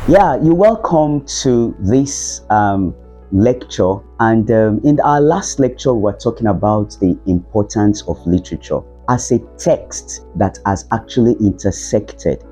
Yeah, you're welcome to this lecture. And in our last lecture, we were talking about the importance of literature as a text that has actually intersected,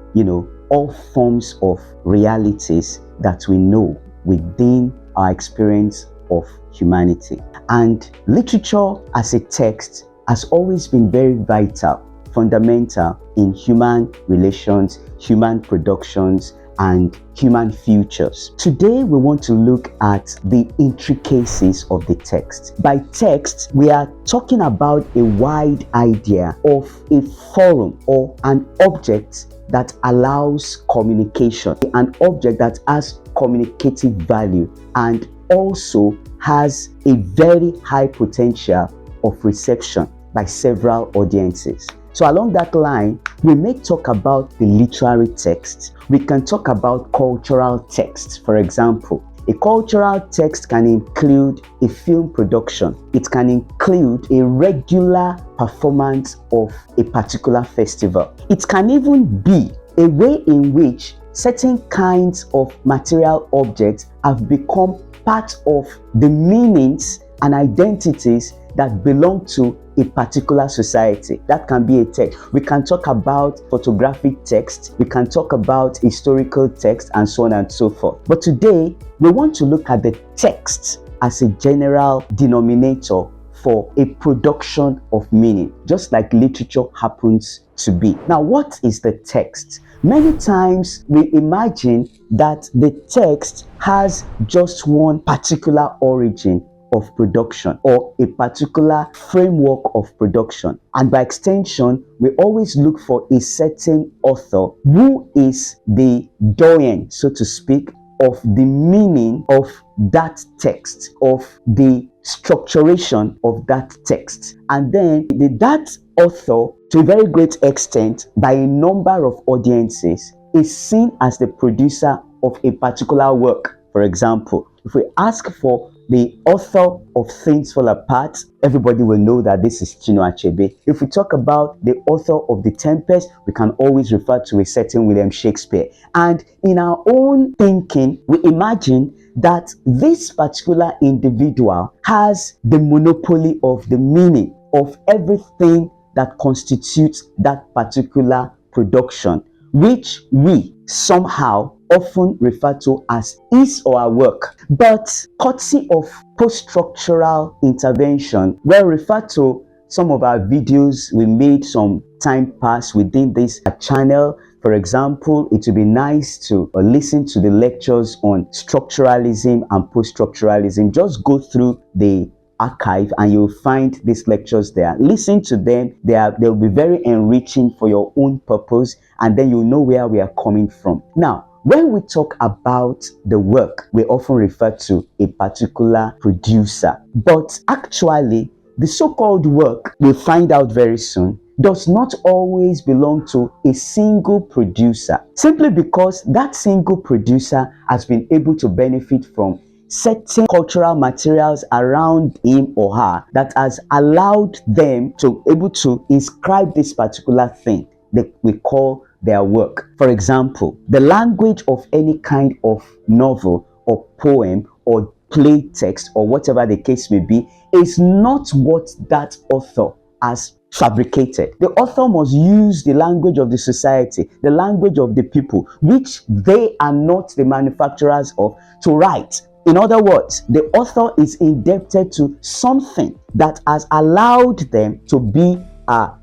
all forms of realities that we know within our experience of humanity. And literature as a text has always been very vital, fundamental in human relations, human productions, and human futures. Today, we want to look at the intricacies of the text. By text, we are talking about a wide idea of a forum or an object that allows communication, an object that has communicative value and also has a very high potential of reception by several audiences. So along that line, we may talk about the literary text. We can talk about cultural text. For example, a cultural text can include a film production. It can include a regular performance of a particular festival. It can even be a way in which certain kinds of material objects have become part of the meanings and identities that belong to a particular society. That can be a text. We can talk about photographic text, we can talk about historical text, and so on and so forth. But today, we want to look at the text as a general denominator for a production of meaning, just like literature happens to be. Now, what is the text? Many times we imagine that the text has just one particular origin of production or a particular framework of production, and by extension we always look for a certain author who is the doyen, so to speak, of the meaning of that text, of the structuration of that text, and then that author, to a very great extent, by a number of audiences, is seen as the producer of a particular work. For example, if we ask for the author of Things Fall Apart, everybody will know that this is Chinua Achebe. If we talk about the author of The Tempest, we can always refer to a certain William Shakespeare. And in our own thinking, we imagine that this particular individual has the monopoly of the meaning of everything that constitutes that particular production, which we somehow often refer to as his or her work. But courtesy of post-structural intervention, we'll refer to some of our videos we made some time past within this channel. For example, it would be nice to listen to the lectures on structuralism and post-structuralism. Just go through the archive and you'll find these lectures there. Listen to them. They'll be very enriching for your own purpose, and then you'll know where we are coming from. Now, when we talk about the work, we often refer to a particular producer, but actually the so-called work, we'll find out very soon, does not always belong to a single producer, simply because that single producer has been able to benefit from certain cultural materials around him or her that has allowed them to able to inscribe this particular thing that we call their work. For example, the language of any kind of novel or poem or play text or whatever the case may be is not what that author has fabricated. The author must use the language of the society, the language of the people, which they are not the manufacturers of, to write. In other words, the author is indebted to something that has allowed them to be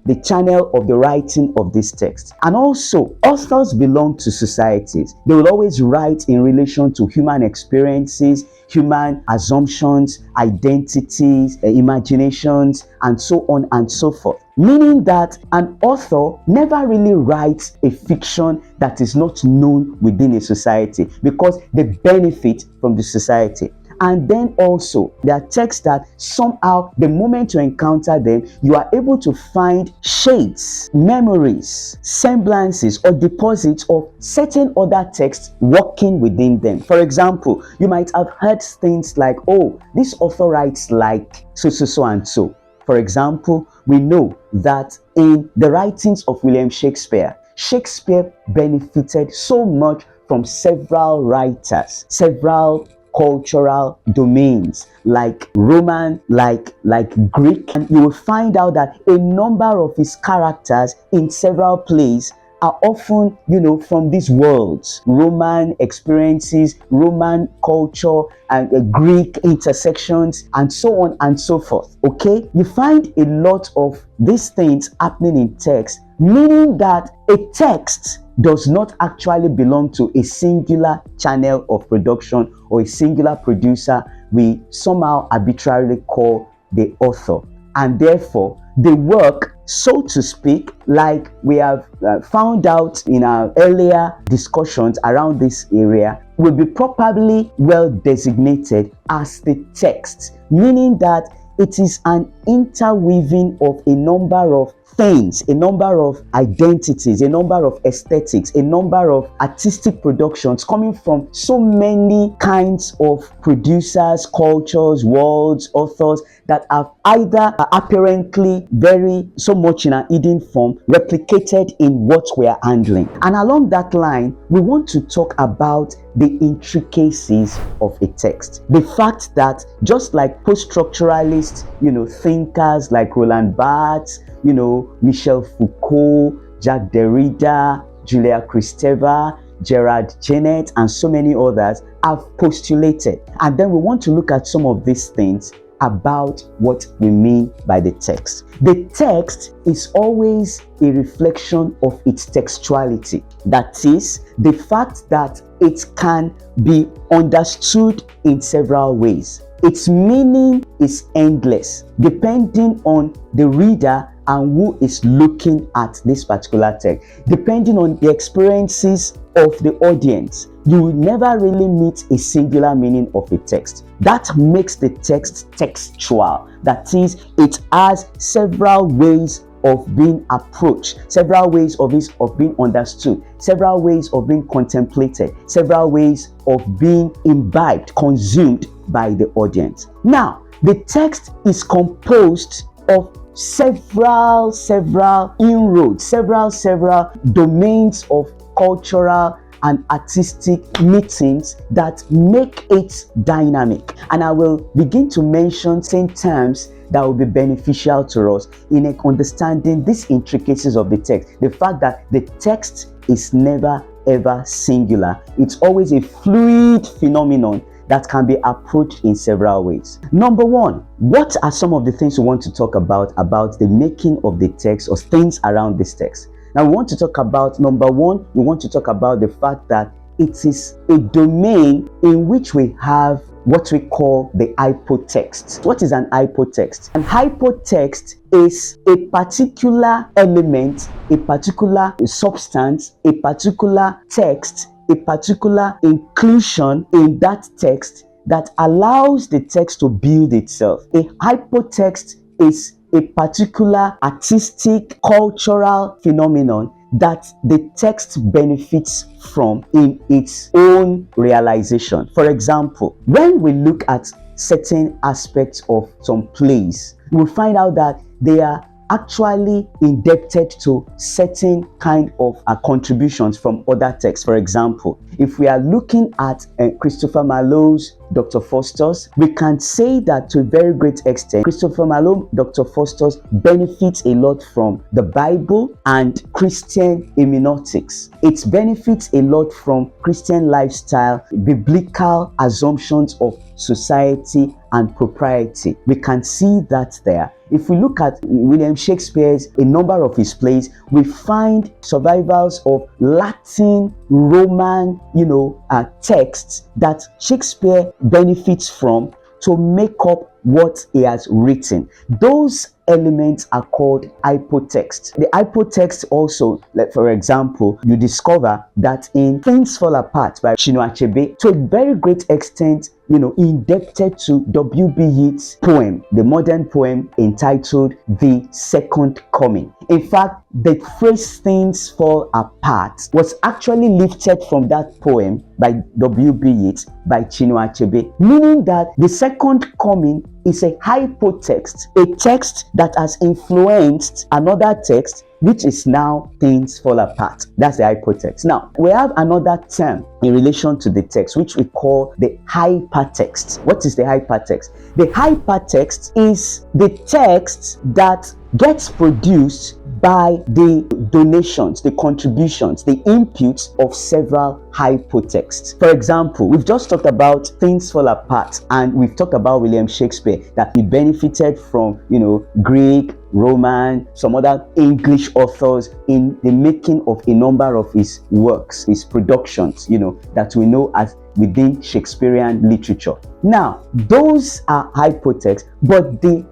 the channel of the writing of this text. And also, authors belong to societies. They will always write in relation to human experiences, human assumptions, identities, imaginations, and so on and so forth. Meaning that an author never really writes a fiction that is not known within a society because they benefit from the society. And then also, there are texts that somehow, the moment you encounter them, you are able to find shades, memories, semblances, or deposits of certain other texts working within them. For example, you might have heard things like, oh, this author writes like so and so. For example, we know that in the writings of William Shakespeare, Shakespeare benefited so much from several writers, several cultural domains like Roman, like Greek, and you will find out that a number of his characters in several plays are often, from these worlds, Roman experiences, Roman culture, and Greek intersections, and so on and so forth. Okay, you find a lot of these things happening in text, meaning that a text does not actually belong to a singular channel of production or a singular producer we somehow arbitrarily call the author. And therefore, the work, so to speak, like we have found out in our earlier discussions around this area, will be properly well designated as the text, meaning that it is an interweaving of a number of things, a number of identities, a number of aesthetics, a number of artistic productions coming from so many kinds of producers, cultures, worlds, authors that have either apparently very so much in an hidden form replicated in what we are handling. And along that line, we want to talk about the intricacies of a text. The fact that just like post-structuralist, thinkers like Roland Barthes, Michel Foucault, Jacques Derrida, Julia Kristeva, Gerard Genette, and so many others have postulated. And then we want to look at some of these things about what we mean by the text. The text is always a reflection of its textuality. That is, the fact that it can be understood in several ways. Its meaning is endless, depending on the reader and who is looking at this particular text. Depending on the experiences of the audience, you will never really meet a singular meaning of a text. That makes the text textual. That is, it has several ways of being approached, several ways of being understood, several ways of being contemplated, several ways of being imbibed, consumed by the audience. Now, the text is composed of several inroads, several domains of cultural and artistic meetings that make it dynamic. And I will begin to mention certain terms that will be beneficial to us in understanding these intricacies of the text. The fact that the text is never ever singular. It's always a fluid phenomenon that can be approached in several ways. Number one, what are some of the things we want to talk about the making of the text or things around this text? Now we want to talk about, number one, we want to talk about the fact that it is a domain in which we have what we call the hypotext. What is an hypotext? An hypotext is a particular element, a particular substance, a particular text, a particular inclusion in that text that allows the text to build itself. A hypotext is a particular artistic, cultural phenomenon that the text benefits from in its own realization. For example, when we look at certain aspects of some plays, we'll find out that they are actually indebted to certain kind of contributions from other texts. For example, if we are looking at Christopher Marlowe's Dr. Faustus, we can say that to a very great extent, Christopher Marlowe, Dr. Faustus benefits a lot from the Bible and Christian hermeneutics. It benefits a lot from Christian lifestyle, biblical assumptions of society and propriety. We can see that there. If we look at William Shakespeare's, a number of his plays, we find survivals of Latin, Roman, texts that Shakespeare benefits from to make up what he has written. Those elements are called hypotext. The hypotext also, like for example, you discover that in Things Fall Apart by Chinua Achebe, to a very great extent, indebted to W.B. Yeats' poem, the modern poem entitled The Second Coming. In fact, the phrase "things fall apart" was actually lifted from that poem by W.B. Yeats by Chinua Achebe, meaning that the second coming is a hypotext, a text that has influenced another text which is now things fall apart. That's the hypotext. Now, we have another term in relation to the text, which we call the hypertext. What is the hypertext? The hypertext is the text that gets produced by the donations, the contributions, the inputs of several hypotexts. For example, we've just talked about things fall apart, and we've talked about William Shakespeare, that he benefited from, Greek, Roman, some other English authors in the making of a number of his works, his productions, that we know as within Shakespearean literature. Now, those are hypotexts, but the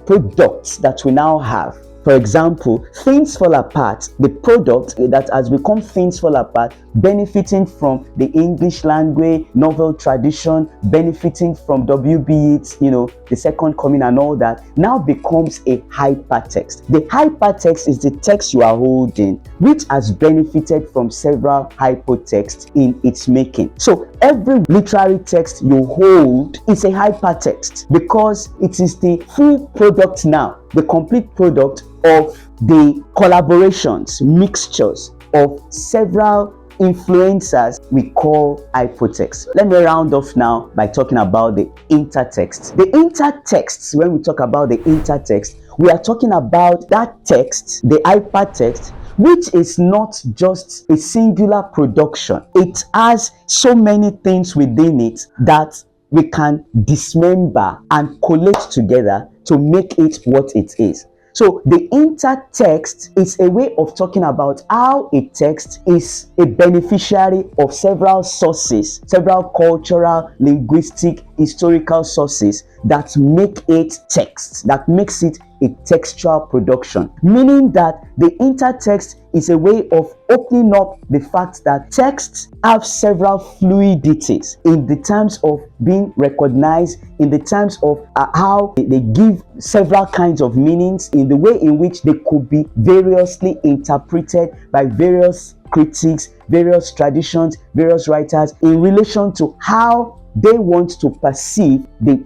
products that we now have. For example, things fall apart, the product that has become things fall apart, benefiting from the English language, novel tradition, benefiting from W.B. Yeats, the Second Coming and all that, now becomes a hypertext. The hypertext is the text you are holding, which has benefited from several hypotexts in its making. So every literary text you hold is a hypertext, because it is the full product now, the complete product of the collaborations, mixtures of several influencers we call hypotext. Let me round off now by talking about the intertext. The intertext, when we talk about the intertext, we are talking about that text, the hypertext, which is not just a singular production. It has so many things within it that we can dismember and collate together to make it what it is. So the intertext is a way of talking about how a text is a beneficiary of several sources, several cultural, linguistic, historical sources that make it text, that makes it a textual production, meaning that the intertext is a way of opening up the fact that texts have several fluidities in the terms of being recognized, in the terms of how they give several kinds of meanings, in the way in which they could be variously interpreted by various critics, various traditions, various writers in relation to how they want to perceive the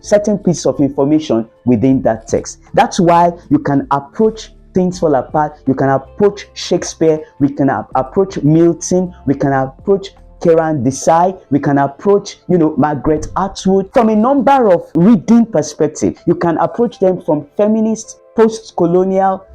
certain piece of information within that text. That's why you can approach things fall apart, you can approach Shakespeare, we can approach Milton, we can approach Kiran Desai, we can approach, Margaret Atwood from a number of reading perspectives. You can approach them from feminist, post-colonial,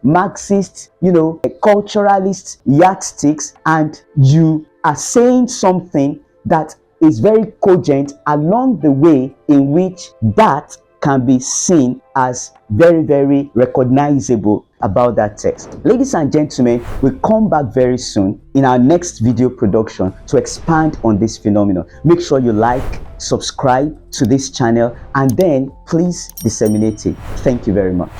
Marxist, culturalist yardsticks, and you are saying something that is very cogent along the way in which that can be seen as very, very recognizable about that text. Ladies and gentlemen, we'll come back very soon in our next video production to expand on this phenomenon. Make sure you like, subscribe to this channel, and then please disseminate it. Thank you very much.